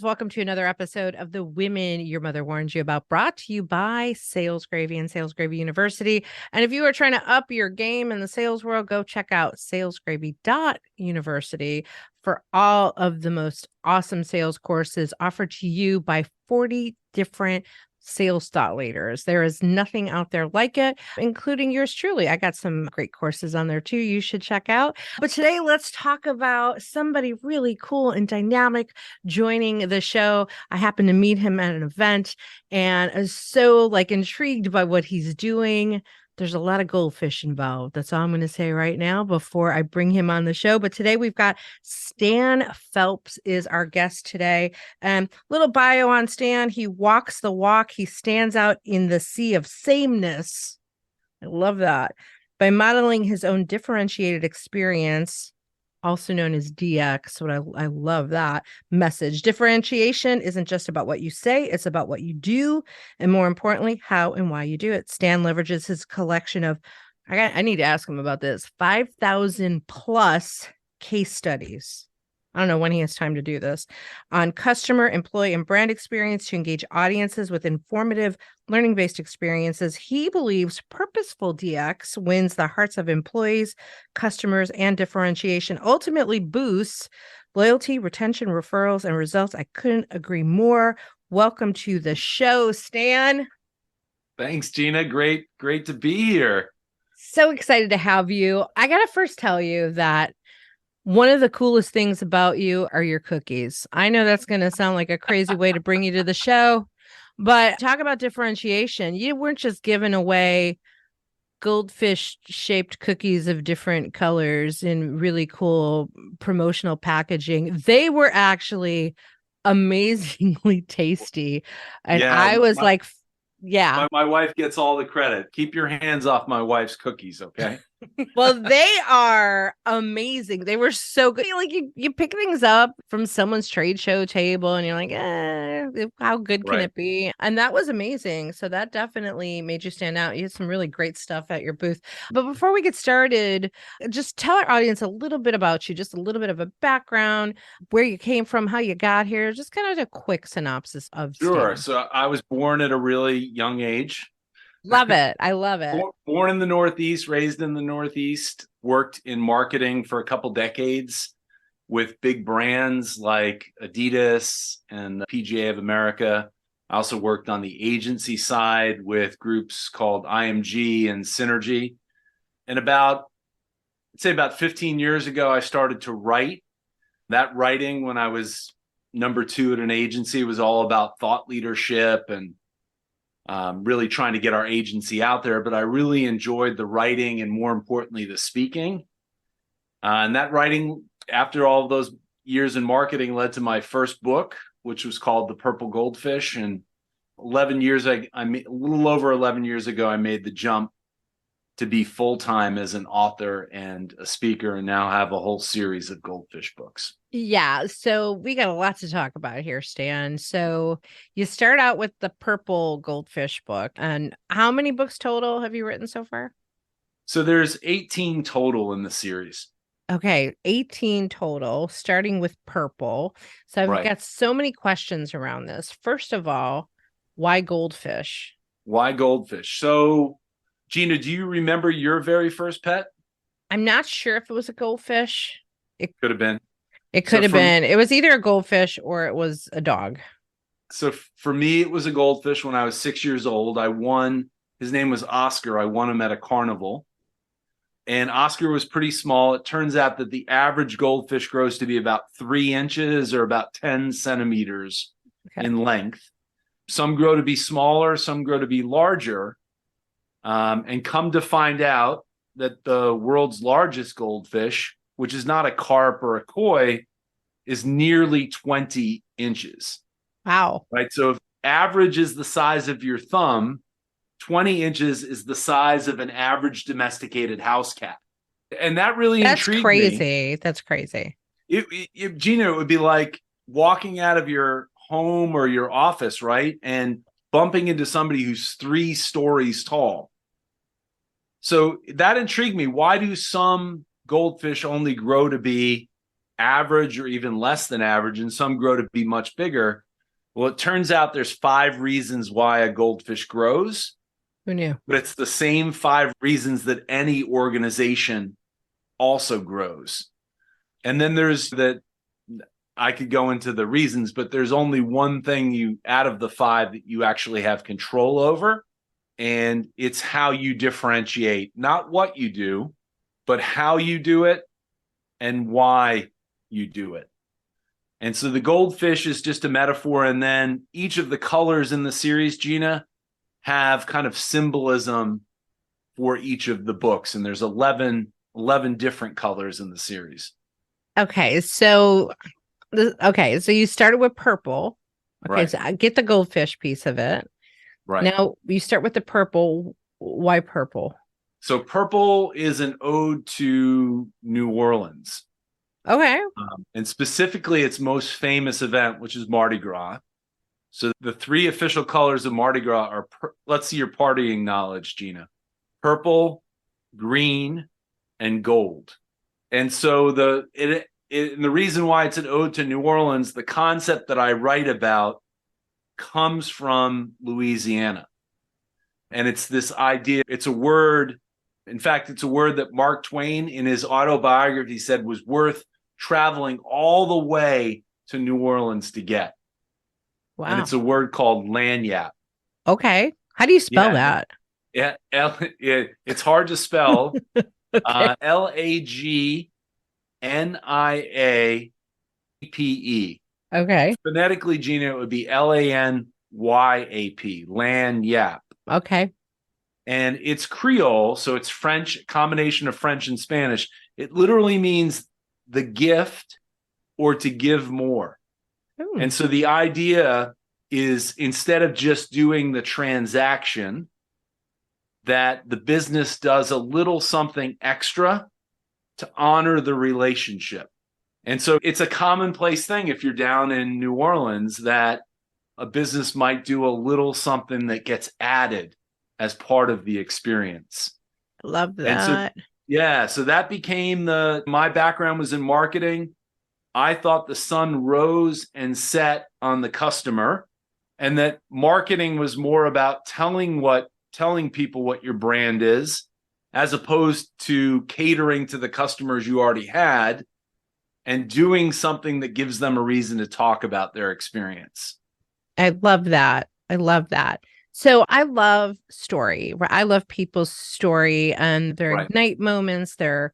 Welcome to another episode of The Women Your Mother Warned You About, brought to you by Sales Gravy and Sales Gravy University. And if you are trying to up your game in the sales world, go check out salesgravy.university for all of the most awesome sales courses offered to you by 40 different sales thought leaders. There is nothing out there like it, including yours truly. I got some great courses on there too you should check out. But today, let's talk about somebody really cool and dynamic joining the show. I happened to meet him at an event and I was so intrigued by what he's doing. There's a lot of goldfish involved. That's all I'm going to say right now before I bring him on the show. But today we've got Stan Phelps is our guest today. Little bio on Stan. He walks the walk. He stands out in the sea of sameness. I love that. By modeling his own differentiated experience, also known as DX. I love that message. Differentiation isn't just about what you say, it's about what you do, and more importantly, how and why you do it. Stan leverages his collection of, I need to ask him about this, 5,000 plus case studies. I don't know when he has time to do this, on customer, employee, and brand experience to engage audiences with informative, learning-based experiences. He believes Purposeful DX wins the hearts of employees, customers, and differentiation ultimately boosts loyalty, retention, referrals, and results. I couldn't agree more. Welcome to the show, Stan. Thanks, Gina. Great to be here. So excited to have you. I got to first tell you that one of the coolest things about you are your cookies. I know that's going to sound like a crazy way to bring you to the show, but talk about differentiation. You weren't just giving away goldfish-shaped cookies of different colors in really cool promotional packaging. They were actually amazingly tasty. And Yeah, I was yeah. My wife gets all the credit. Keep your hands off my wife's cookies, okay? Well, they are amazing. They were so good. You pick things up from someone's trade show table and you're like, how good can it be? And that was amazing. So that definitely made you stand out. You had some really great stuff at your booth. But before we get started, just tell our audience a little bit about you, just a little bit of a background, where you came from, how you got here, just kind of a quick synopsis of Sure. Stan. So I was born at a really young age. Love it. I love it. Born in the Northeast, raised in the Northeast, worked in marketing for a couple decades with big brands like Adidas and PGA of America. I also worked on the agency side with groups called IMG and Synergy. And I'd say about 15 years ago, I started to write. That writing, when I was number two at an agency, was all about thought leadership and really trying to get our agency out there. But I really enjoyed the writing and, more importantly, the speaking. And that writing, after all of those years in marketing, led to my first book, which was called The Purple Goldfish. And 11 years, a little over 11 years ago, I made the jump to be full-time as an author and a speaker, and now have a whole series of goldfish books. Yeah, so we got a lot to talk about here, Stan. So you start out with the Purple Goldfish book, and how many books total have you written so far? So there's 18 total in the series. Okay, 18 total, starting with Purple. So I've got so many questions around this. First of all, why goldfish? Why goldfish? So, Gina, do you remember your very first pet? I'm not sure if it was a goldfish. It could have been. It could have been. It was either a goldfish or it was a dog. So for me, it was a goldfish. When I was 6 years old, I won. His name was Oscar. I won him at a carnival. And Oscar was pretty small. It turns out that the average goldfish grows to be about 3 inches or about 10 centimeters in length. Some grow to be smaller, some grow to be larger. And come to find out that the world's largest goldfish, which is not a carp or a koi, is nearly 20 inches. Wow. Right. So if average is the size of your thumb, 20 inches is the size of an average domesticated house cat. And that really intrigued me. That's crazy. Gina, it would be like walking out of your home or your office, right? And bumping into somebody who's 3 stories tall. So that intrigued me. Why do some goldfish only grow to be average or even less than average, and some grow to be much bigger. Well, it turns out there's 5 reasons why a goldfish grows. Who knew? But it's the same 5 reasons that any organization also grows. And then there's that, I could go into the reasons, but there's only one thing out of the 5 that you actually have control over. And it's how you differentiate, not what you do, but how you do it and why you do it. And so the goldfish is just a metaphor. And then each of the colors in the series, Gina, have kind of symbolism for each of the books. And there's 11 different colors in the series. Okay. So you started with purple. Okay. Right. So I get the goldfish piece of it. Right. Now you start with the purple. Why purple? So purple is an ode to New Orleans. Okay. And specifically its most famous event, which is Mardi Gras. So the 3 official colors of Mardi Gras are, let's see your partying knowledge, Gina. Purple, green, and gold. And so the reason why it's an ode to New Orleans, the concept that I write about comes from Louisiana. And it's this idea, it's a word, in fact, it's a word that Mark Twain in his autobiography said was worth traveling all the way to New Orleans to get. Wow. And it's a word called lanyap. Okay. How do you spell that? Yeah, it's hard to spell. Okay. Lagniape. Okay. Phonetically, Gina, it would be Lanyap, lanyap. Okay. And it's Creole, so it's French, combination of French and Spanish. It literally means the gift or to give more. Ooh. And so the idea is, instead of just doing the transaction, that the business does a little something extra to honor the relationship. And so it's a commonplace thing if you're down in New Orleans that a business might do a little something that gets added as part of the experience. Love that. And so that became my background was in marketing. I thought the sun rose and set on the customer, and that marketing was more about telling people what your brand is, as opposed to catering to the customers you already had and doing something that gives them a reason to talk about their experience. I love that. I love that. So I love story. I love people's story and their ignite moments, the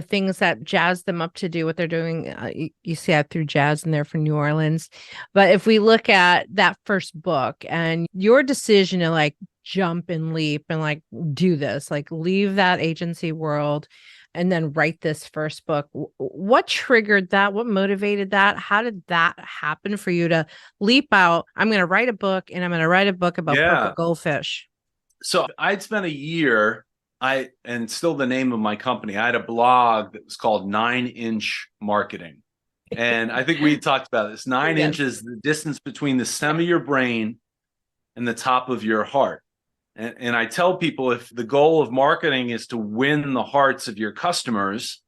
things that jazz them up to do what they're doing. You see that through jazz in there for New Orleans. But if we look at that first book and your decision to like jump and leap and like do this, like leave that agency world and then write this first book, what triggered that? What motivated that? How did that happen for you to leap out? I'm going to write a book, and I'm going to write a book about purple goldfish. So I'd spent a year, and still the name of my company, I had a blog that was called 9-Inch Marketing. And I think we talked about this. 9 inches, the distance between the stem of your brain and the top of your heart. And I tell people, if the goal of marketing is to win the hearts of your customers,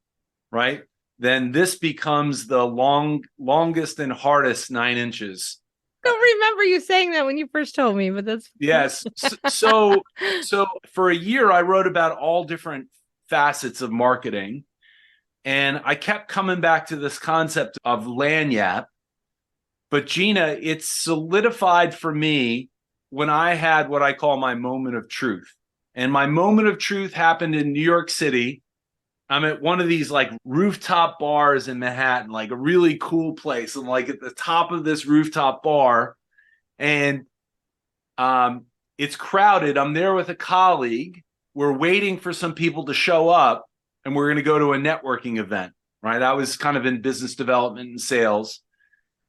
right, then this becomes the longest and hardest 9 inches. I don't remember you saying that when you first told me, but that's yes. So for a year, I wrote about all different facets of marketing, and I kept coming back to this concept of lanyap. But Gina, it's solidified for me when I had what I call my moment of truth. And my moment of truth happened in New York City. I'm at one of these like rooftop bars in Manhattan, like a really cool place. I'm like at the top of this rooftop bar, and it's crowded. I'm there with a colleague. We're waiting for some people to show up, and we're going to go to a networking event, right? I was kind of in business development and sales.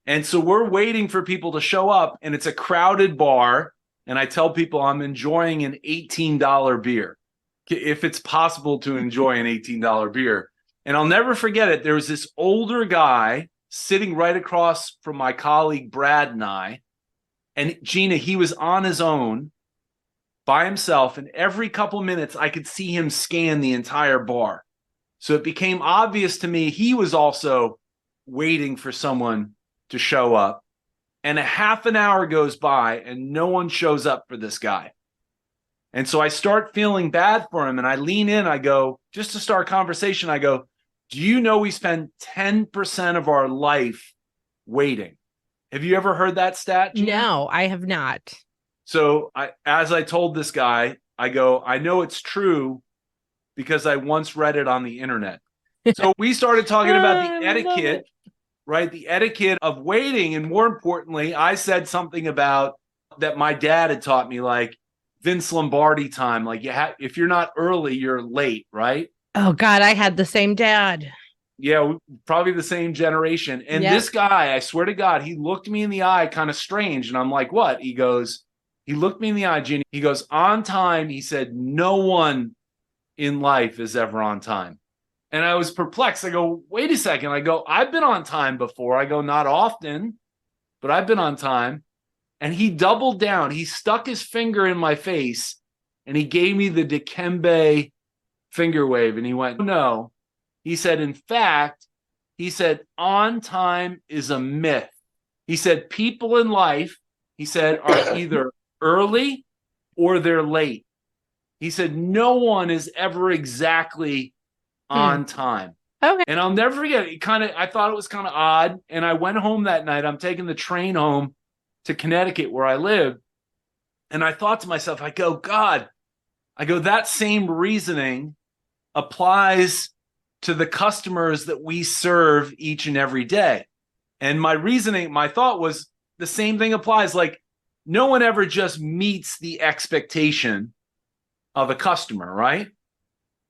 And so we're waiting for people to show up, and it's a crowded bar. And I tell people I'm enjoying an $18 beer, if it's possible to enjoy an $18 beer. And I'll never forget it. There was this older guy sitting right across from my colleague, Brad, and I. And Gina, he was on his own by himself. And every couple minutes, I could see him scan the entire bar. So it became obvious to me he was also waiting for someone to show up. And a half an hour goes by and no one shows up for this guy. And so I start feeling bad for him and I lean in, I go, just to start conversation, I go, do you know we spend 10% of our life waiting? Have you ever heard that stat, Gina? No, I have not. So as I told this guy, I go, I know it's true because I once read it on the internet. So we started talking about the etiquette, right? The etiquette of waiting. And more importantly, I said something about that my dad had taught me, like Vince Lombardi time. Like if you're not early, you're late, right? Oh God, I had the same dad. Yeah, probably the same generation. And this guy, I swear to God, he looked me in the eye kind of strange. And I'm like, what? He looked me in the eye, Gina. He goes, on time. He said, no one in life is ever on time. And I was perplexed. I go, wait a second. I go, I've been on time before. I go, not often, but I've been on time. And he doubled down. He stuck his finger in my face and he gave me the Dikembe finger wave. And he went, no. He said, in fact, he said, on time is a myth. He said, people in life, he said, are either early or they're late. He said, no one is ever exactly on time. Okay. And I'll never forget it. I thought it was kind of odd. And I went home that night. I'm taking the train home to Connecticut where I live. And I thought to myself, I go, God, that same reasoning applies to the customers that we serve each and every day. And my thought was the same thing applies. Like no one ever just meets the expectation of a customer, right?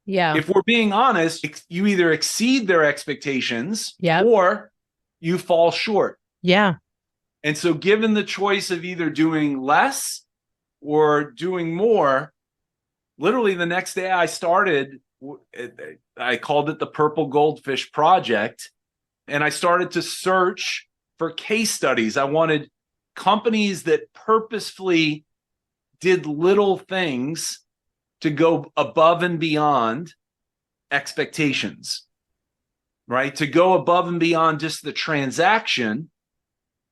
Yeah. If we're being honest, you either exceed their expectations or you fall short. Yeah. And so given the choice of either doing less or doing more, literally the next day I started, I called it the Purple Goldfish Project, and I started to search for case studies. I wanted companies that purposefully did little things to go above and beyond expectations, right? To go above and beyond just the transaction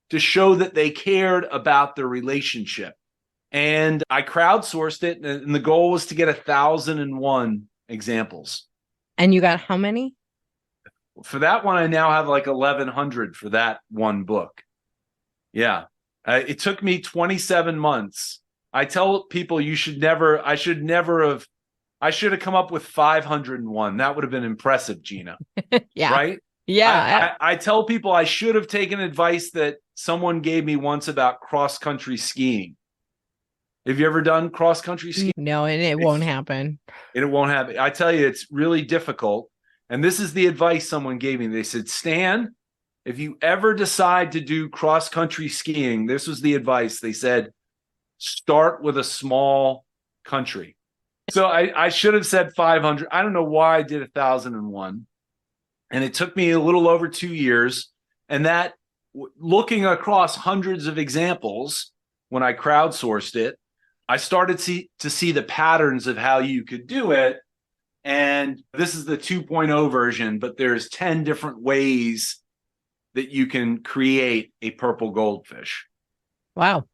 to show that they cared about the relationship. And I crowdsourced it, and the goal was to get 1,001 examples. And you got how many? For that one, I now have like 1,100 for that one book. Yeah. It took me 27 months. I tell people I should have come up with 501. That would have been impressive, Gina. Yeah. Right? Yeah. I tell people I should have taken advice that someone gave me once about cross-country skiing. Have you ever done cross-country skiing? No, and it won't happen. It won't happen. I tell you, it's really difficult. And this is the advice someone gave me. They said, Stan, if you ever decide to do cross-country skiing, this was the advice. They said, start with a small country. So I should have said 500. I don't know why I did 1,001. And it took me a little over 2 years. And that, looking across hundreds of examples, when I crowdsourced it, I started to see the patterns of how you could do it. And this is the 2.0 version, but there's 10 different ways that you can create a purple goldfish. Wow.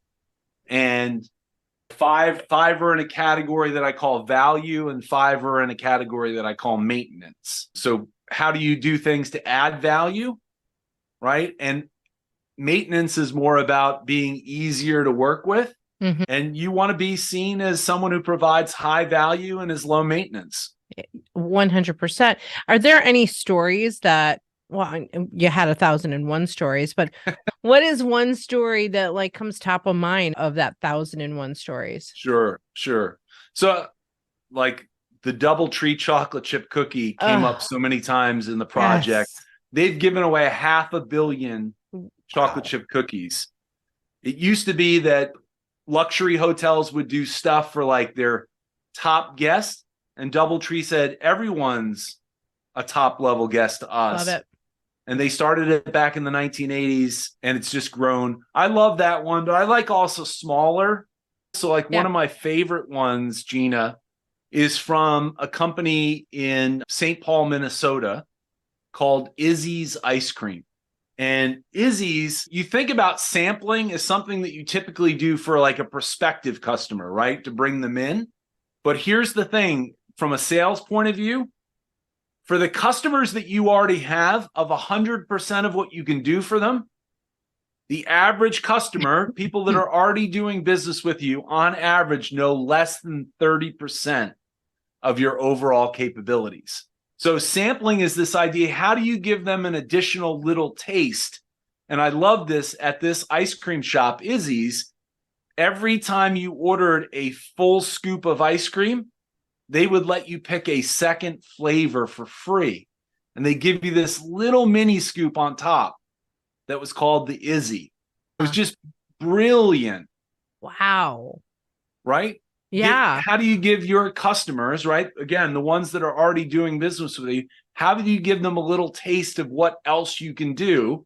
And five are in a category that I call value, and 5 are in a category that I call maintenance. So how do you do things to add value, right? And maintenance is more about being easier to work with. Mm-hmm. And you want to be seen as someone who provides high value and is low maintenance. 100%. Are there any stories that, well, you had 1,001 stories, but what is one story that like comes top of mind of that 1,001 stories? Sure. So like the DoubleTree chocolate chip cookie came up so many times in the project. Yes. They've given away 500 million chocolate chip cookies. It used to be that luxury hotels would do stuff for like their top guests, and DoubleTree said everyone's a top level guest to us. Love it. And they started it back in the 1980s, and it's just grown. I love that one, but I like also smaller. So like one of my favorite ones, Gina, is from a company in St. Paul, Minnesota called Izzy's Ice Cream. And Izzy's, you think about sampling as something that you typically do for like a prospective customer, right? To bring them in. But here's the thing, from a sales point of view, for the customers that you already have, of 100% of what you can do for them, the average customer, people that are already doing business with you, on average, know less than 30% of your overall capabilities. So sampling is this idea, how do you give them an additional little taste? And I love this at this ice cream shop, Izzy's. Every time you ordered a full scoop of ice cream, they would let you pick a second flavor for free. And they give you this little mini scoop on top that was called the Izzy. It was just brilliant. Wow. Right? Yeah. How do you give your customers, right? Again, the ones that are already doing business with you, how do you give them a little taste of what else you can do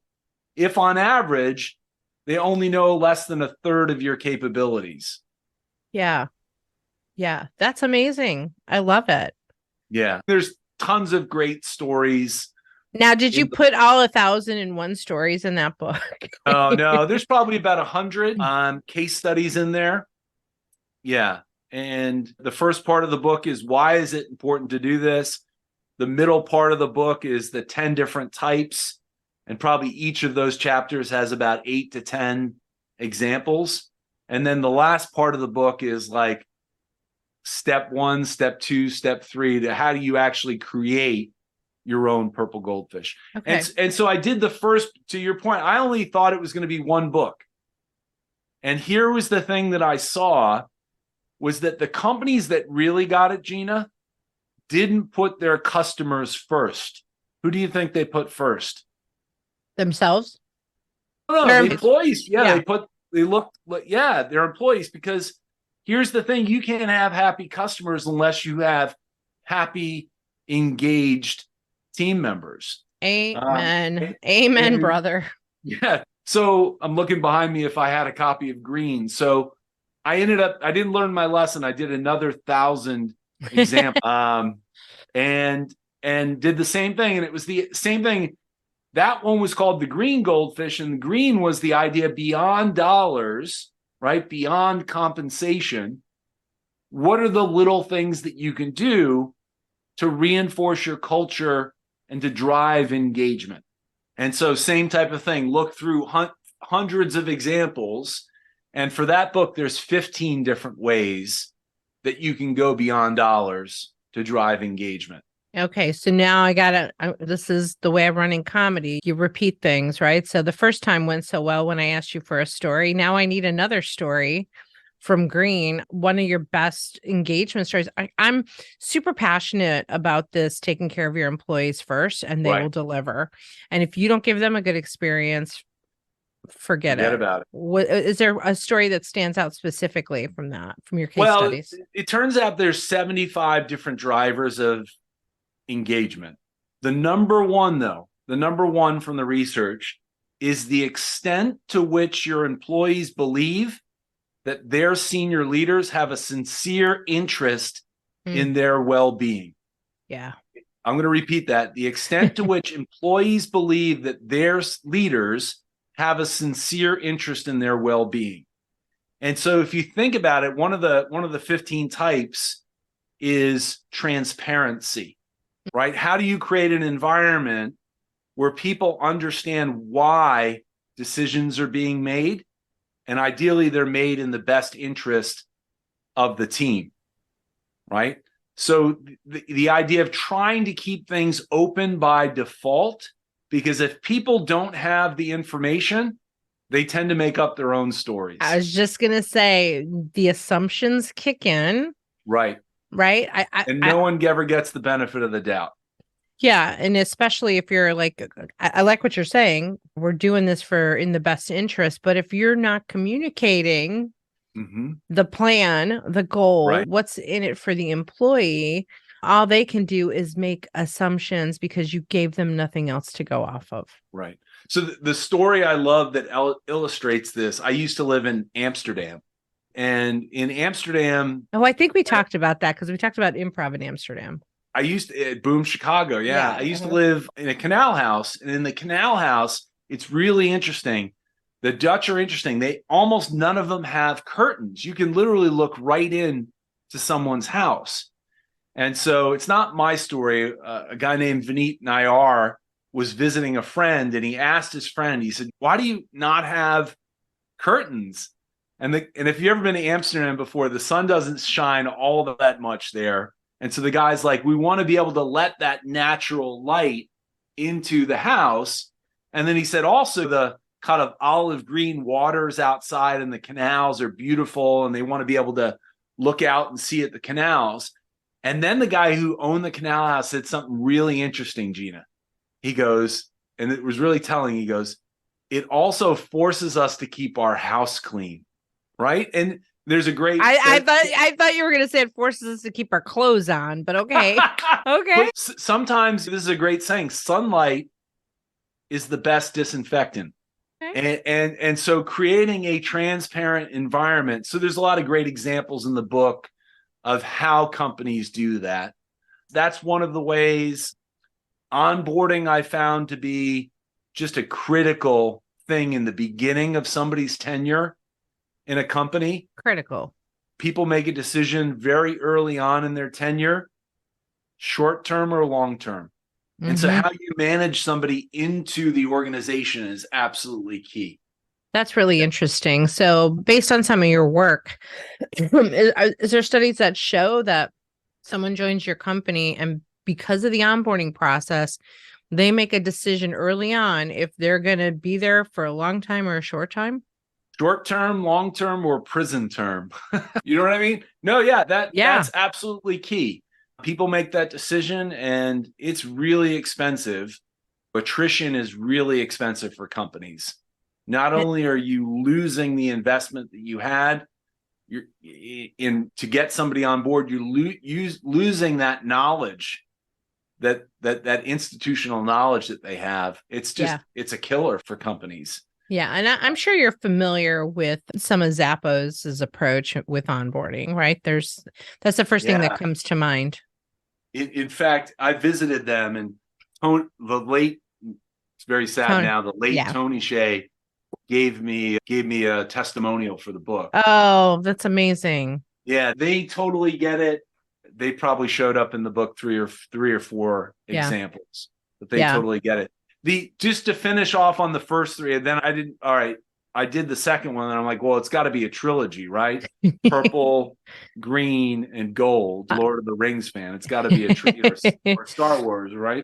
if on average they only know less than a third of your capabilities? Yeah. Yeah. That's amazing. I love it. Yeah. There's tons of great stories. Now, did you put all 1,001 stories in that book? Oh, no, there's probably about 100 case studies in there. Yeah. And the first part of the book is, why is it important to do this? The middle part of the book is the 10 different types. And probably each of those chapters has about 8 to 10 examples. And then the last part of the book is like step 1, step 2, step 3 to how do you actually create your own purple goldfish. Okay. And so I did the first, to your point, I only thought it was going to be one book. And here was the thing that I saw, was that the companies that really got it, Gina, didn't put their customers first. Who do you think they put first? Themselves? No, Their the employees. Yeah, yeah. their employees, because here's the thing, you can't have happy customers unless you have happy, engaged team members. Amen. Amen, brother. Yeah. So I'm looking behind me if I had a copy of Green. So I didn't learn my lesson. I did another 1,000 examples and did the same thing. And it was the same thing. That one was called the green goldfish. And the green was the idea beyond dollars, right? Beyond compensation. What are the little things that you can do to reinforce your culture and to drive engagement? And so same type of thing, look through hundreds of examples. And for that book, there's 15 different ways that you can go beyond dollars to drive engagement. Okay, so now this is the way I run in comedy. You repeat things, right? So the first time went so well when I asked you for a story. Now I need another story from Green, one of your best engagement stories. I'm super passionate about this, taking care of your employees first, and they will deliver. And if you don't give them a good experience, forget about it. Is there a story that stands out specifically from your case studies? It turns out there's 75 different drivers of engagement. The number one from the research is the extent to which your employees believe that their senior leaders have a sincere interest in their well-being. Yeah. I'm going to repeat that. The extent to which employees believe that their leaders have a sincere interest in their well-being. And so if you think about it, one of the 15 types is transparency, right? How do you create an environment where people understand why decisions are being made? And ideally, they're made in the best interest of the team, right? So the idea of trying to keep things open by default, because if people don't have the information, they tend to make up their own stories. I was just going to say, the assumptions kick in. Right. Right. No one ever gets the benefit of the doubt. Yeah. And especially if you're like, I like what you're saying. We're doing this in the best interest. But if you're not communicating the plan, the goal, what's in it for the employee, all they can do is make assumptions because you gave them nothing else to go off of. Right. So the story I love that illustrates this, I used to live in Amsterdam. And in Amsterdam... Oh, I think we talked about that because we talked about improv in Amsterdam. I used to, Boom, Chicago. Yeah. I used to live in a canal house. And in the canal house, it's really interesting. The Dutch are interesting. They almost none of them have curtains. You can literally look right in to someone's house. And so it's not my story. A guy named Vineet Nayar was visiting a friend, and he asked his friend, he said, why do you not have curtains? And if you've ever been to Amsterdam before, the sun doesn't shine all that much there. And so the guy's like, we want to be able to let that natural light into the house. And then he said also the kind of olive green waters outside and the canals are beautiful, and they want to be able to look out and see at the canals. And then the guy who owned the canal house said something really interesting, Gina. He goes, and it was really telling, he goes, it also forces us to keep our house clean, right? And there's a great I thought you were going to say it forces us to keep our clothes on, but okay. Okay. But sometimes this is a great saying, sunlight is the best disinfectant. Okay. And so creating a transparent environment. So there's a lot of great examples in the book of how companies do that. That's one of the ways. Onboarding I found to be just a critical thing in the beginning of somebody's tenure in a company. Critical. People make a decision very early on in their tenure, short term or long term. And so how you manage somebody into the organization is absolutely key. That's really interesting. So based on some of your work, is there studies that show that someone joins your company and because of the onboarding process, they make a decision early on if they're going to be there for a long time or a short time? Short term, long term, or prison term. You know what I mean? No, yeah, that's absolutely key. People make that decision and it's really expensive. Attrition is really expensive for companies. Not only are you losing the investment that you had to get somebody on board, you're losing that knowledge, that institutional knowledge that they have. It's just, it's a killer for companies. Yeah. And I'm sure you're familiar with some of Zappos' approach with onboarding, right? That's the first thing that comes to mind. In fact, I visited them, and it's very sad now, the late Tony Shea gave me a testimonial for the book. Oh, that's amazing. Yeah, they totally get it. They probably showed up in the book three or four examples, but they totally get it. Just to finish off on the first three, and then I did the second one, and I'm like, well, it's got to be a trilogy, right? Purple, green, and gold. Lord of the Rings fan. It's got to be a trilogy or Star Wars, right?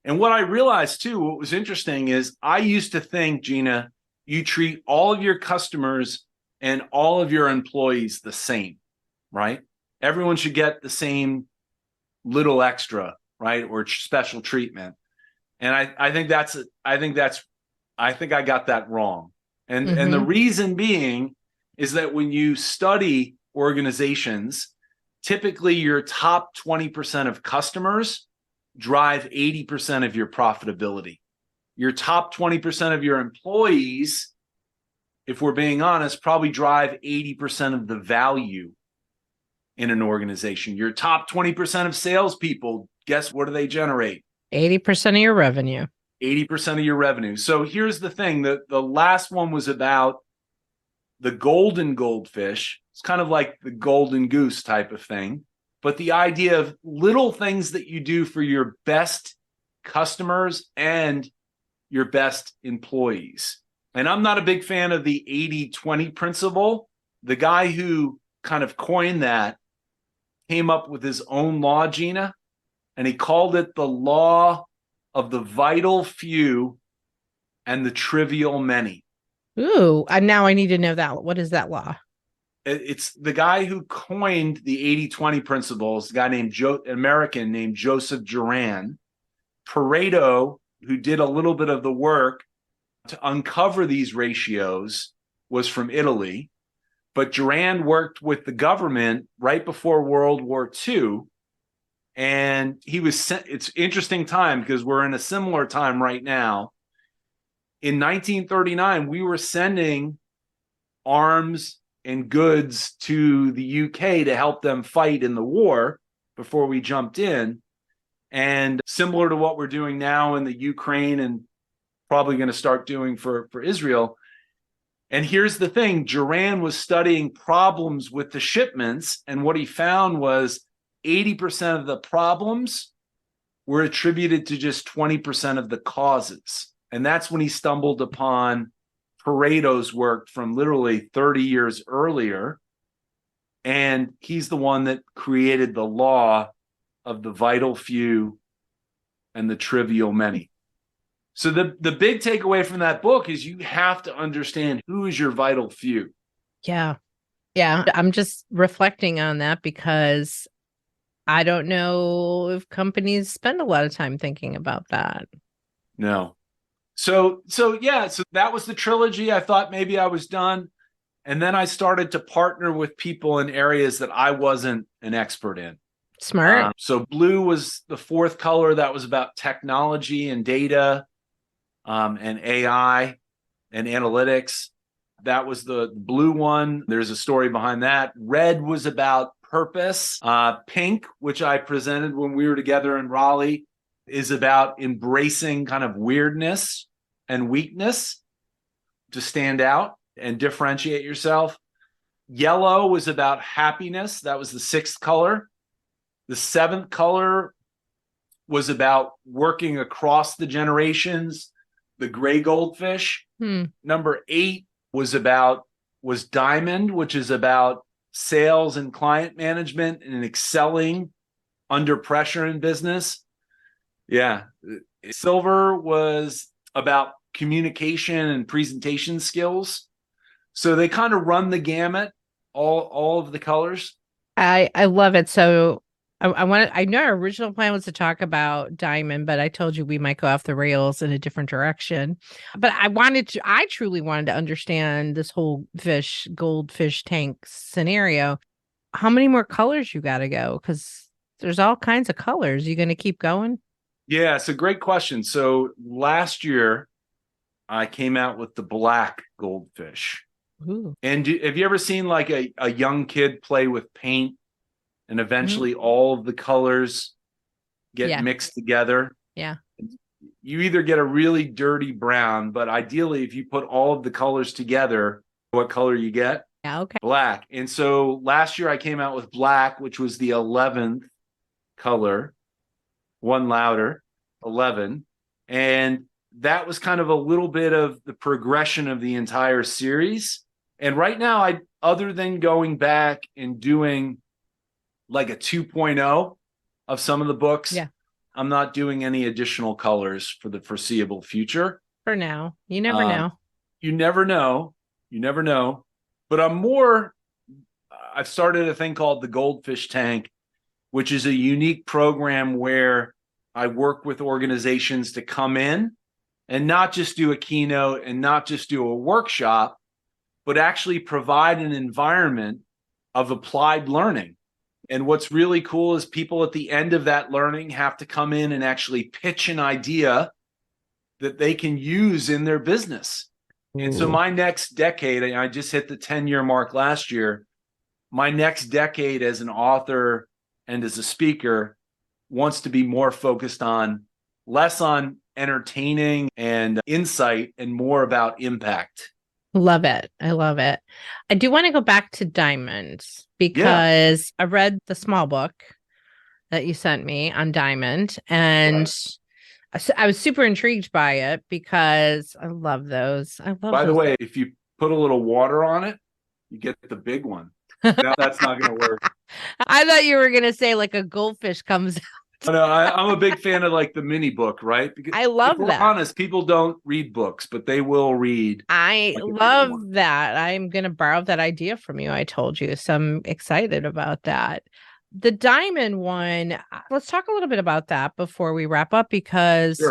And what I realized too, what was interesting is I used to think, Gina, you treat all of your customers and all of your employees the same, right? Everyone should get the same little extra, right? Or special treatment. And I think I got that wrong. And the reason being is that when you study organizations, typically your top 20% of customers drive 80% of your profitability. Your top 20% of your employees, if we're being honest, probably drive 80% of the value in an organization. Your top 20% of salespeople, guess what do they generate? 80% of your revenue. 80% of your revenue. So here's the thing. The last one was about the golden goldfish. It's kind of like the golden goose type of thing. But the idea of little things that you do for your best customers and your best employees. And I'm not a big fan of the 80-20 principle. The guy who kind of coined that came up with his own law, Gina, and he called it the law of the vital few and the trivial many. Ooh, and now I need to know that. What is that law? It's the guy who coined the 80-20 principles, a guy named American named Joseph Juran. Pareto, who did a little bit of the work to uncover these ratios, was from Italy. But Juran worked with the government right before World War II. And he was sent, it's interesting time because we're in a similar time right now. In 1939, we were sending arms and goods to the UK to help them fight in the war before we jumped in. And similar to what we're doing now in the Ukraine and probably going to start doing for Israel. And here's the thing, Duran was studying problems with the shipments, and what he found was 80% of the problems were attributed to just 20% of the causes. And that's when he stumbled upon Pareto's work from literally 30 years earlier. And he's the one that created the law of the vital few and the trivial many. So the big takeaway from that book is you have to understand who is your vital few. Yeah. Yeah. I'm just reflecting on that because I don't know if companies spend a lot of time thinking about that. No. So that was the trilogy. I thought maybe I was done. And then I started to partner with people in areas that I wasn't an expert in. Smart. So blue was the fourth color. That was about technology and data, and AI and analytics. That was the blue one. There's a story behind that. Red was about purpose. Pink, which I presented when we were together in Raleigh, is about embracing kind of weirdness and weakness to stand out and differentiate yourself. Yellow was about happiness. That was the sixth color. The seventh color was about working across the generations, the gray goldfish. Number 8 was diamond, which is about sales and client management and excelling under pressure in business. Yeah. Silver was about communication and presentation skills. So they kind of run the gamut, all of the colors. I love it. So I know our original plan was to talk about diamond, but I told you we might go off the rails in a different direction. But I truly wanted to understand this whole goldfish tank scenario. How many more colors you got to go? Because there's all kinds of colors. You going to keep going? Yeah, it's a great question. So last year, I came out with the black goldfish. Ooh. And have you ever seen like a young kid play with paint and eventually all of the colors get mixed together? Yeah. You either get a really dirty brown, but ideally, if you put all of the colors together, what color you get? Yeah, okay. Black. And so last year I came out with black, which was the 11th color, one louder, 11. And that was kind of a little bit of the progression of the entire series. And right now, other than going back and doing like a 2.0 of some of the books, I'm not doing any additional colors for the foreseeable future. For now. You never know. You never know. You never know. But I've started a thing called the Goldfish Tank, which is a unique program where I work with organizations to come in and not just do a keynote and not just do a workshop, but actually provide an environment of applied learning. And what's really cool is people at the end of that learning have to come in and actually pitch an idea that they can use in their business. And so my next decade, and I just hit the 10-year mark last year, my next decade as an author and as a speaker wants to be more focused on less on entertaining and insight and more about impact. Love it. I love it. I do want to go back to diamonds because I read the small book that you sent me on diamond, and I was super intrigued by it because I love those. By the way, if you put a little water on it, you get the big one. No, that's not going to work. I thought you were going to say like a goldfish comes out. No, I'm a big fan of like the mini book, right? Because I love if we're that. honest, people don't read books, but they will read. I love that. I'm going to borrow that idea from you. I told you, so I'm excited about that. The diamond one, let's talk a little bit about that before we wrap up, because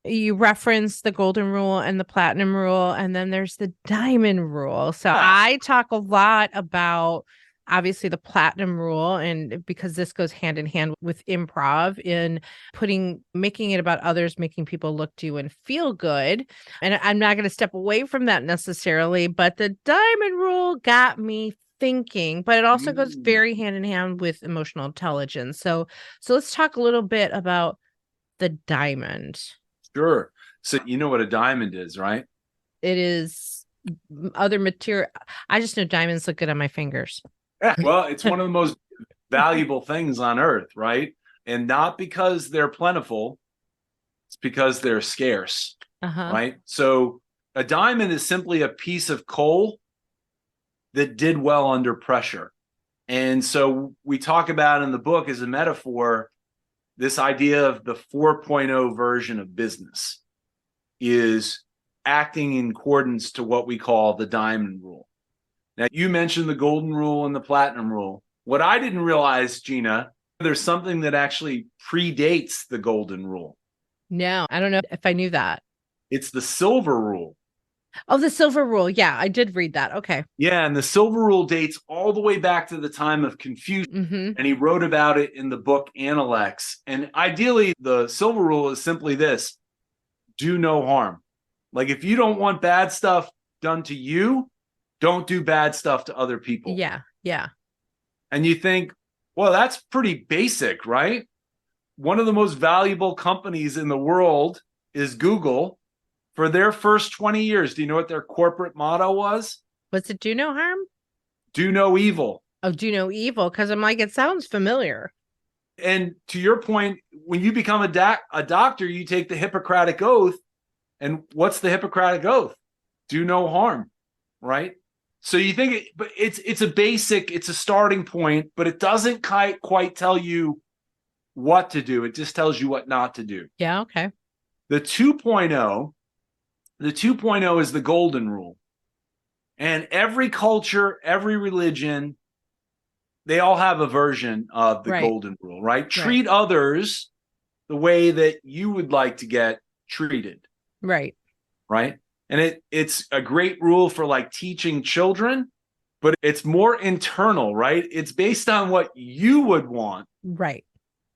you referenced the golden rule and the platinum rule, and then there's the diamond rule. So I talk a lot about obviously the platinum rule, and because this goes hand in hand with improv in making it about others, making people look to you and feel good. And I'm not going to step away from that necessarily, but the diamond rule got me thinking, but it also goes very hand in hand with emotional intelligence. So let's talk a little bit about the diamond. Sure. So you know what a diamond is, right? It is other material. I just know diamonds look good on my fingers. Well, it's one of the most valuable things on earth, right? And not because they're plentiful, it's because they're scarce, Uh-huh. right? So a diamond is simply a piece of coal that did well under pressure. And so we talk about in the book as a metaphor, this idea of the 4.0 version of business is acting in accordance to what we call the diamond rule. Now, you mentioned the golden rule and the platinum rule. What I didn't realize, Gina, there's something that actually predates the golden rule. No, I don't know if I knew that. It's the silver rule. Oh, the silver rule. Yeah, I did read that. Okay. Yeah, and the silver rule dates all the way back to the time of Confucius. Mm-hmm. And he wrote about it in the book Analects. And ideally, the silver rule is simply this: do no harm. Like, if you don't want bad stuff done to you, don't do bad stuff to other people. Yeah. Yeah. And you think, well, that's pretty basic, right? One of the most valuable companies in the world is Google. For their first 20 years, do you know what their corporate motto was? Was it do no harm? Do no evil. Oh, do no evil. Because I'm like, it sounds familiar. And to your point, when you become a doctor, you take the Hippocratic Oath. And what's the Hippocratic Oath? Do no harm, right? So you think but it's a basic, it's a starting point, but it doesn't quite tell you what to do. It just tells you what not to do. Yeah. Okay. The 2.0 is the golden rule. And every culture, every religion, they all have a version of the golden rule, right? Treat others the way that you would like to get treated. Right. Right. And it's a great rule for like teaching children, but it's more internal, right? It's based on what you would want. Right.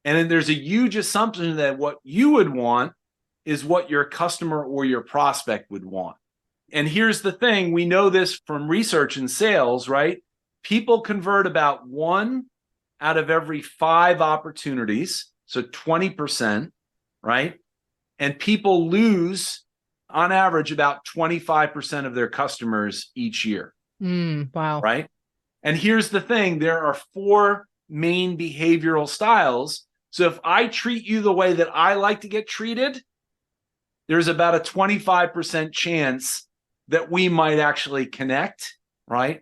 And then there's a huge assumption that what you would want is what your customer or your prospect would want. And here's the thing, we know this from research in sales, right? People convert about 1 out of every 5 opportunities, so 20%, right? And people lose, on average, about 25% of their customers each year. Wow. Right? And here's the thing, there are 4 main behavioral styles. So if I treat you the way that I like to get treated, there's about a 25% chance that we might actually connect, right?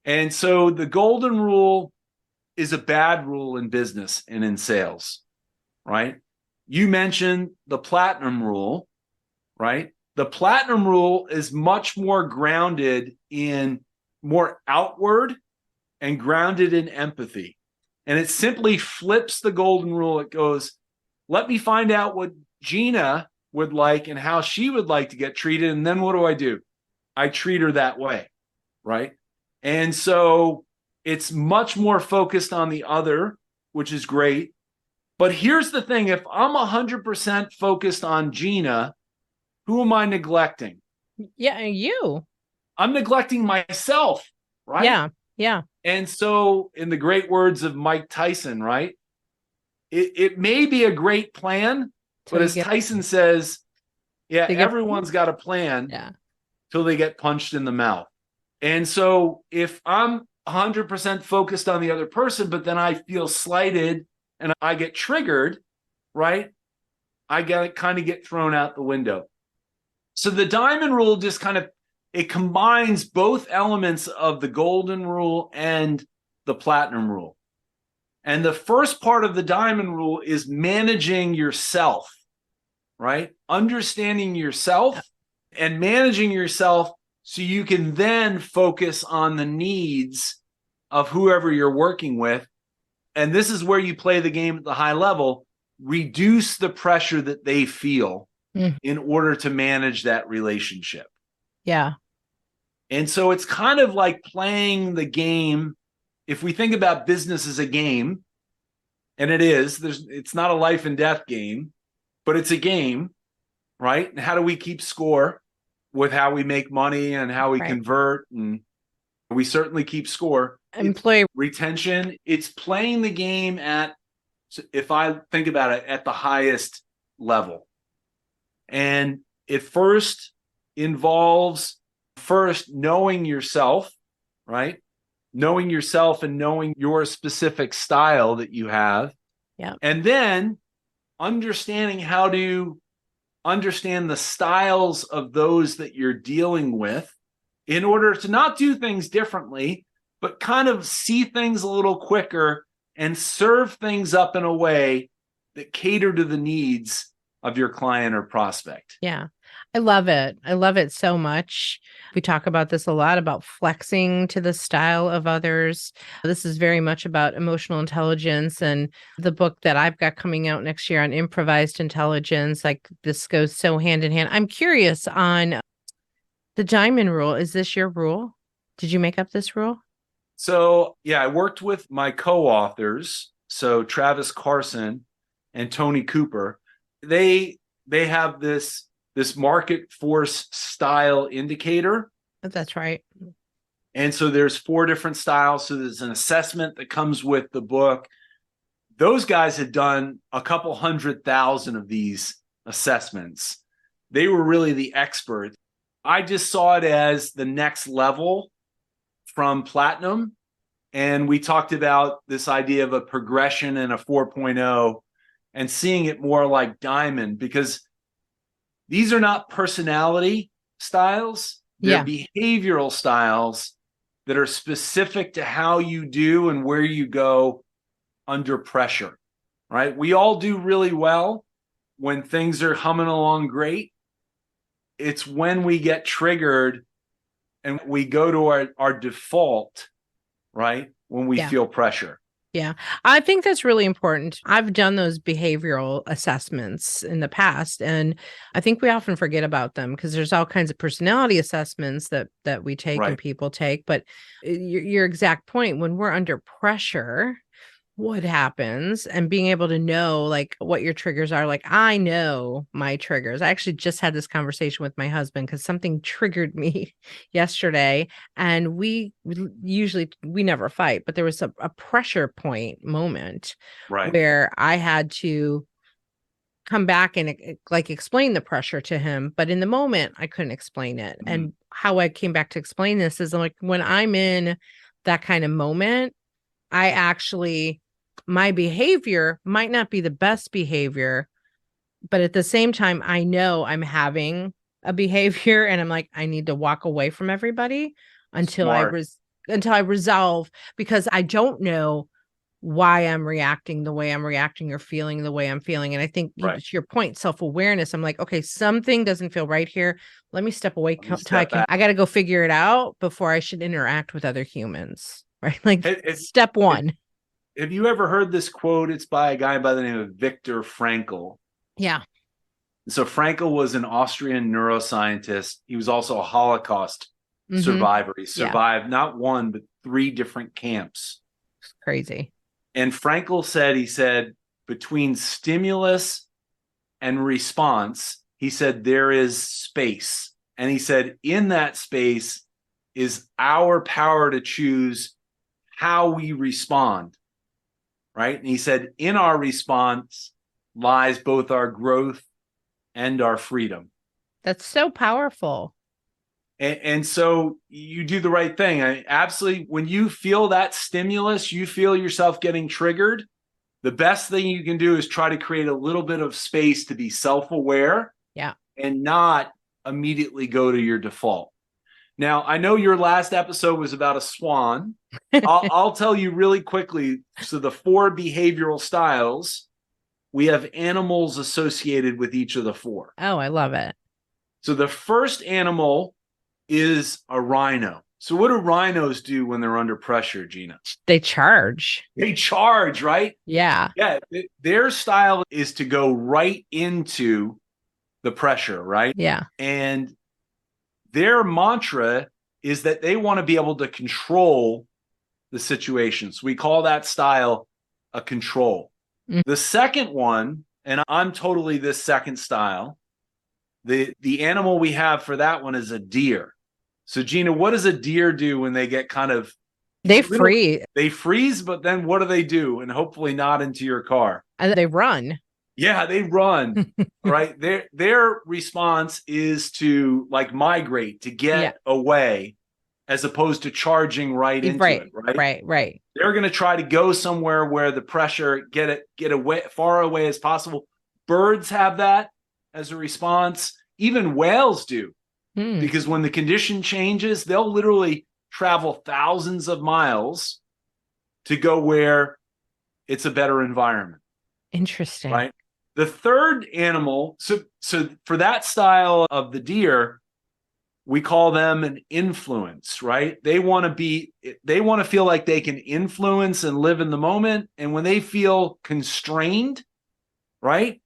And so the golden rule is a bad rule in business and in sales, right? You mentioned the platinum rule, right? The platinum rule is much more grounded in more outward and grounded in empathy. And it simply flips the golden rule. It goes, let me find out what Gina would like and how she would like to get treated. And then what do? I treat her that way, right? And so it's much more focused on the other, which is great. But here's the thing, if I'm 100% focused on Gina, who am I neglecting? Yeah, you. I'm neglecting myself, right? Yeah, yeah. And so in the great words of Mike Tyson, right? It may be a great plan, but as Tyson says, yeah, everyone's got a plan till they get punched in the mouth. And so if I'm 100% focused on the other person, but then I feel slighted and I get triggered, right? I kind of get thrown out the window. So the diamond rule just it combines both elements of the golden rule and the platinum rule. And the first part of the diamond rule is managing yourself, right? Understanding yourself and managing yourself so you can then focus on the needs of whoever you're working with. And this is where you play the game at the high level, reduce the pressure that they feel in order to manage that relationship. Yeah. And so it's kind of like playing the game. If we think about business as a game, and it's not a life and death game, but it's a game, right? And how do we keep score with how we make money and how we convert? And we certainly keep score. Employee retention, it's playing the game if I think about it, at the highest level. And it first involves knowing yourself, right? Knowing yourself and knowing your specific style that you have. Yeah. And then understanding how to understand the styles of those that you're dealing with in order to not do things differently, but kind of see things a little quicker and serve things up in a way that cater to the needs of your client or prospect. Yeah. I love it. I love it so much. We talk about this a lot, about flexing to the style of others. This is very much about emotional intelligence, and the book that I've got coming out next year on improvised intelligence. Like, this goes so hand in hand. I'm curious on the diamond rule. Is this your rule? Did you make up this rule? So, yeah, I worked with my co-authors, so Travis Carson and Tony Cooper. They have this market force style indicator. That's right. And so there's 4 different styles. So there's an assessment that comes with the book. Those guys had done a couple 100,000 of these assessments. They were really the experts. I just saw it as the next level from platinum. And we talked about this idea of a progression and a 4.0 and seeing it more like diamond, because these are not personality styles. They're behavioral styles that are specific to how you do and where you go under pressure, right? We all do really well when things are humming along great. It's when we get triggered and we go to our default, right? When we feel pressure. Yeah, I think that's really important. I've done those behavioral assessments in the past, and I think we often forget about them because there's all kinds of personality assessments that we take and people take. But your exact point, when we're under pressure, what happens, and being able to know like what your triggers are. Like, I know my triggers. I actually just had this conversation with my husband because something triggered me yesterday, and we never fight, but there was a pressure point moment where I had to come back and like explain the pressure to him, but in the moment I couldn't explain it. And how I came back to explain this is like, when I'm in that kind of moment, I actually, my behavior might not be the best behavior, but at the same time, I know I'm having a behavior and I'm like, I need to walk away from everybody until I resolve, because I don't know why I'm reacting the way I'm reacting or feeling the way I'm feeling. And I think to your point, self-awareness, I'm like, okay, something doesn't feel right here. Let me step away till I got to go figure it out before I should interact with other humans. Right? Like, it's step one. Have you ever heard this quote? It's by a guy by the name of Viktor Frankl. Yeah. So Frankl was an Austrian neuroscientist. He was also a Holocaust survivor. He survived not 1, but 3 different camps. It's crazy. And Frankl said, between stimulus and response, he said, there is space. And he said, in that space is our power to choose how we respond, right? And he said, in our response lies both our growth and our freedom. That's so powerful. And so you do the right thing. Absolutely. When you feel that stimulus, you feel yourself getting triggered, the best thing you can do is try to create a little bit of space to be self-aware and not immediately go to your default. Now, I know your last episode was about a swan. I'll tell you really quickly. So the 4 behavioral styles, we have animals associated with each of the 4. Oh, I love it. So the first animal is a rhino. So what do rhinos do when they're under pressure, Gina? They charge. They charge, right? Yeah. Yeah. Their style is to go right into the pressure, right? Yeah. And their mantra is that they want to be able to control the situation. So we call that style a control. The second one, and I'm totally this second style, the animal we have for that one is a deer. So Gina, what does a deer do when they get kind of... They freeze. They freeze, but then what do? And hopefully not into your car. And they run. Yeah, they run, right? Their response is to like migrate, to Yeah. get away, as opposed to charging right into it, Right. right? Right. They're going to try to go somewhere where the pressure get away, far away as possible. Birds have that as a response. Even whales do, Hmm. because when the condition changes, they'll literally travel thousands of miles to go where it's a better environment, Interesting. right? The third animal, so for that style of the deer, we call them an influence, right? They want to feel like they can influence and live in the moment. And when they feel constrained, right,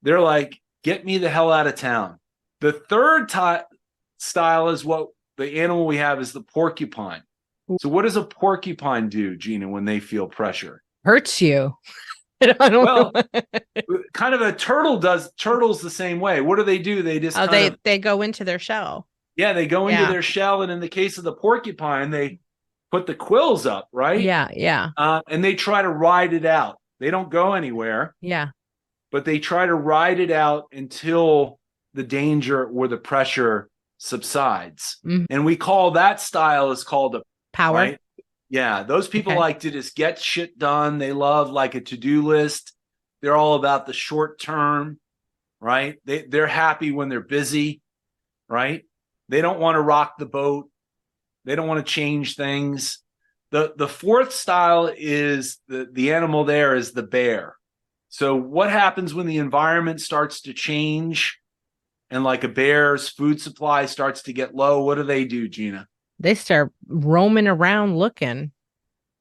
they're like, get me the hell out of town. The third style is what the animal we have is the porcupine. So what does a porcupine do, Gina, when they feel pressure? Hurts you. I don't know. Well, kind of a turtle does. Turtles the same way. What do? They just Oh, kind of, they go into their shell. yeah, they go into Yeah. their shell. And in the case of the porcupine, they put the quills up, right? Yeah. Yeah. And they try to ride it out. They don't go anywhere, Yeah. but they try to ride it out until the danger or the pressure subsides. Mhm. And we call that style is called a Power. right. Yeah, those people Okay. like to just get shit done. They love like a to-do list. They're all about the short term, right? They're happy when they're busy, right? They don't want to rock the boat. They don't want to change things. The fourth style is the animal there is the bear. So what happens when the environment starts to change and like a bear's food supply starts to get low? What do, Gina? They start roaming around looking.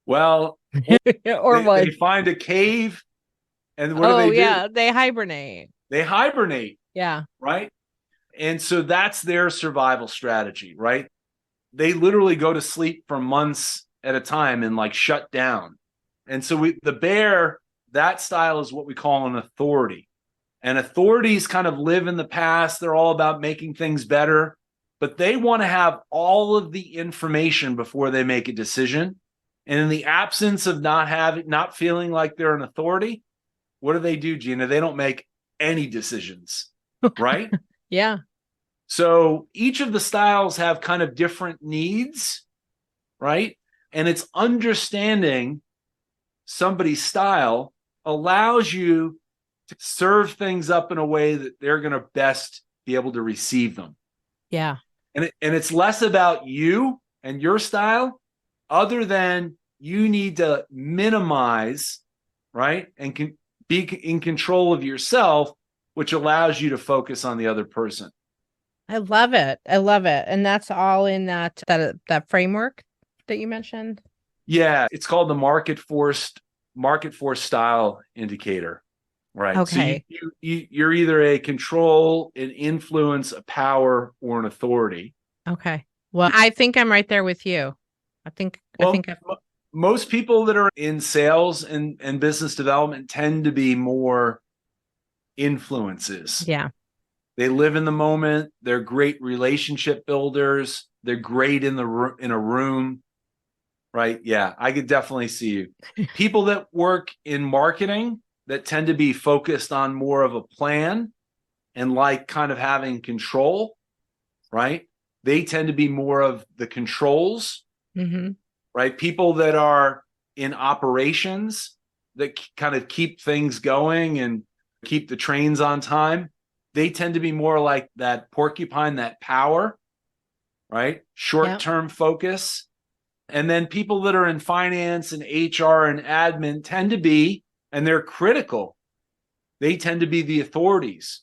Well, Or what? they find a cave, and what Oh, do? yeah. They hibernate. They hibernate, Yeah. right? And so that's their survival strategy, right? They literally go to sleep for months at a time and like shut down. And so the bear, that style is what we call an authority. And authorities kind of live in the past. They're all about making things better, but they want to have all of the information before they make a decision. And in the absence of not feeling like they're an authority, what do, Gina? They don't make any decisions, right? Yeah. So each of the styles have kind of different needs, right? And it's understanding somebody's style allows you to serve things up in a way that they're going to best be able to receive them. Yeah. And it's less about you and your style, other than you need to minimize, right? And be in control of yourself, which allows you to focus on the other person. I love it. I love it. And that's all in that framework that you mentioned. Yeah, it's called the market force style indicator, right? Okay. So you're either a control, an influence, a power, or an authority. Okay. Well, I think I'm right there with you. I think Most people that are in sales and business development tend to be more influences. Yeah. They live in the moment. They're great relationship builders. They're great in a room, right? Yeah, I could definitely see you. People that work in marketing that tend to be focused on more of a plan and like kind of having control, right? They tend to be more of the controls, right? People that are in operations that kind of keep things going and keep the trains on time, they tend to be more like that porcupine, that power, right? Short-term focus. And then people that are in finance and HR and admin tend to be, and they're critical, they tend to be the authorities,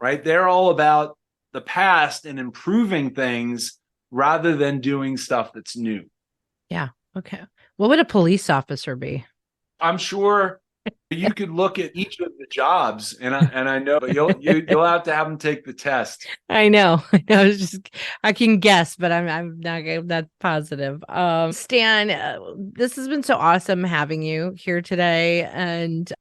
right? They're all about the past and improving things rather than doing stuff that's new. Yeah. Okay. What would a police officer be? I'm sure you could look at each of the jobs, and I know, but you'll have to have them take the test. I know. I can guess, but I'm not that positive. Stan, this has been so awesome having you here today, and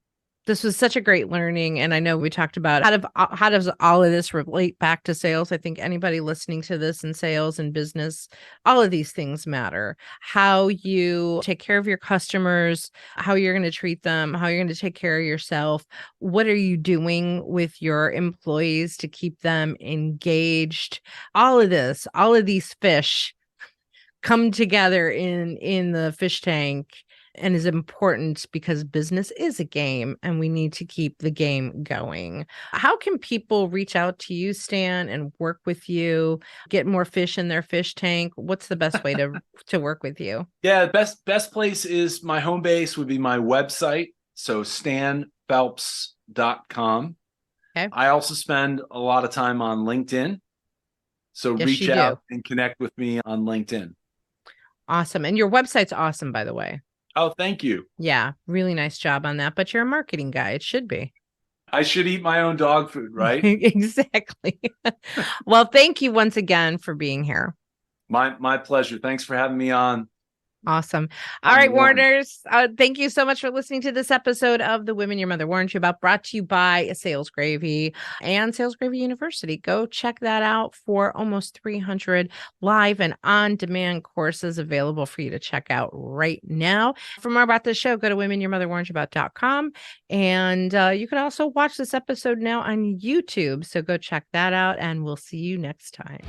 This was such a great learning. And I know we talked about how does all of this relate back to sales? I think anybody listening to this in sales and business, all of these things matter. How you take care of your customers, how you're going to treat them, how you're going to take care of yourself. What are you doing with your employees to keep them engaged? All of this, all of these fish come together in the fish tank and is important because business is a game and we need to keep the game going. How can people reach out to you, Stan, and work with you, get more fish in their fish tank? What's the best way to work with you? Yeah, best place is my home base would be my website. So stanphelps.com. Okay. I also spend a lot of time on LinkedIn. So Yes, reach you out do. and connect with me on LinkedIn. Awesome. And your website's awesome, by the way. Oh, thank you. Yeah, really nice job on that. But you're a marketing guy. It should be. I should eat my own dog food, right? Exactly. Well, thank you once again for being here. My pleasure. Thanks for having me on. Awesome. All On right, the Warren. Warners. Thank you so much for listening to this episode of The Women Your Mother Warned You About, brought to you by Sales Gravy and Sales Gravy University. Go check that out for almost 300 live and on-demand courses available for you to check out right now. For more about this show, go to womenyourmotherwarnedyouabout.com. And you can also watch this episode now on YouTube. So go check that out, and we'll see you next time.